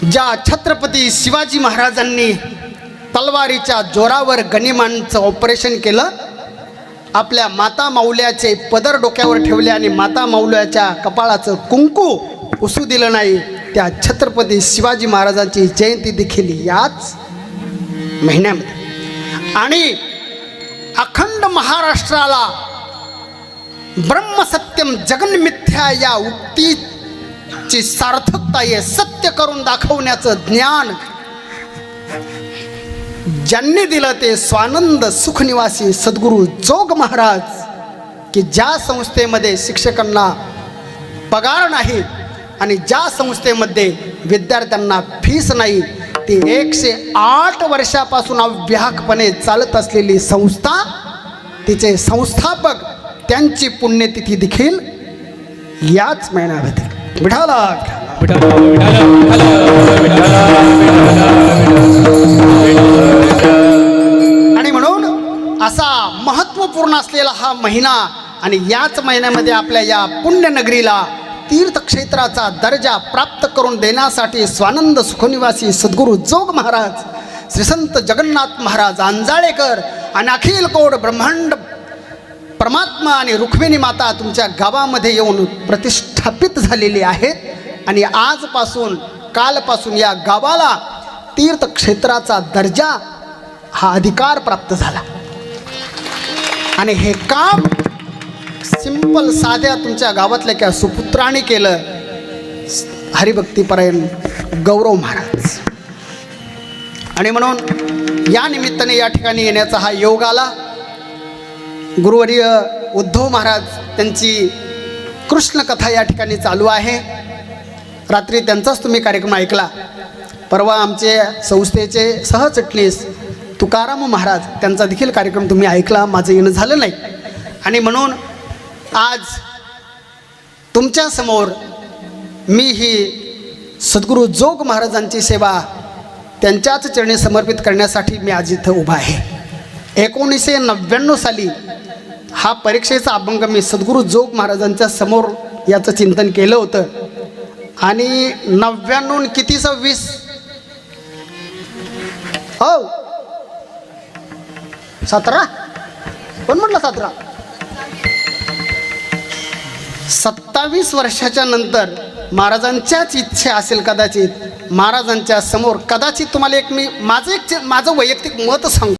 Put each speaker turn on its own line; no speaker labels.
ज्या छत्रपती शिवाजी महाराजांनी तलवारीच्या जोरावर गनिमांचं ऑपरेशन केलं, आपल्या माता माऊल्याचे पदर डोक्यावर ठेवले आणि माता माऊल्याच्या कपाळाचं कुंकू पुसू दिलं नाही, त्या छत्रपती शिवाजी महाराजांची जयंती देखील याच महिन्यामध्ये. आणि अखंड महाराष्ट्राला ब्रह्मसत्यम जगन्मिथ्या या उक्तीची सार्थकता आहे. सत्य करून दाखवण्याचं ज्ञान ज्यांनी दिलं ते स्वानंद सुखनिवासी सद्गुरू जोग महाराज, की ज्या संस्थेमध्ये शिक्षकांना पगार नाही आणि ज्या संस्थेमध्ये विद्यार्थ्यांना फीस नाही, ती 108 वर्षापासून अव्याहकपणे चालत असलेली संस्था, तिचे संस्थापक, त्यांची पुण्यतिथी देखील याच महिन्यामध्ये. विठाला आणि म्हणून असा महत्त्वपूर्ण असलेला हा महिना आणि याच महिन्यामध्ये आपल्या या पुण्यनगरीला तीर्थक्षेत्राचा दर्जा प्राप्त करून देण्यासाठी स्वानंद सुखनिवासी सद्गुरू जोग महाराज, श्री संत जगन्नाथ महाराज आंजाळेकर आणि अखिल कोड ब्रह्मांड परमात्मा आणि रुक्मिणी माता तुमच्या गावामध्ये येऊन प्रतिष्ठापित झालेली आहेत. आणि आजपासून कालपासून या गावाला तीर्थक्षेत्राचा दर्जा हा अधिकार प्राप्त झाला. आणि हे काम सिंपल साध्या तुमच्या गावातल्या क्या सुपुत्राने केलं, हरिभक्तीपरायण गौरव महाराज. आणि म्हणून या निमित्ताने या ठिकाणी येण्याचा हा योग आला. गुरुवर्य उद्धव महाराज त्यांची कृष्ण कथा या ठिकाणी चालू आहे. रात्री त्यांचाच तुम्ही कार्यक्रम ऐकला. परवा आमचे संस्थेचे सहचिटणीस तुकाराम महाराज त्यांचा देखील कार्यक्रम तुम्ही ऐकला. माझं येणं झालं नाही. आणि म्हणून आज तुमच्यासमोर मी ही सद्गुरू जोग महाराजांची सेवा त्यांच्याच चरणी समर्पित करण्यासाठी मी आज इथं उभा आहे. 1999 साली हा परीक्षेचा अभंग मी सद्गुरू जोग महाराजांच्या समोर याचं चिंतन केलं होतं. आणि 99 किती 26 हो 17 कोण म्हटलं 17 27 वर्षाच्या नंतर महाराजांच्याच इच्छा असेल कदाचित, महाराजांच्या समोर कदाचित तुम्हाला एक मी माझं वैयक्तिक मत सांगतो.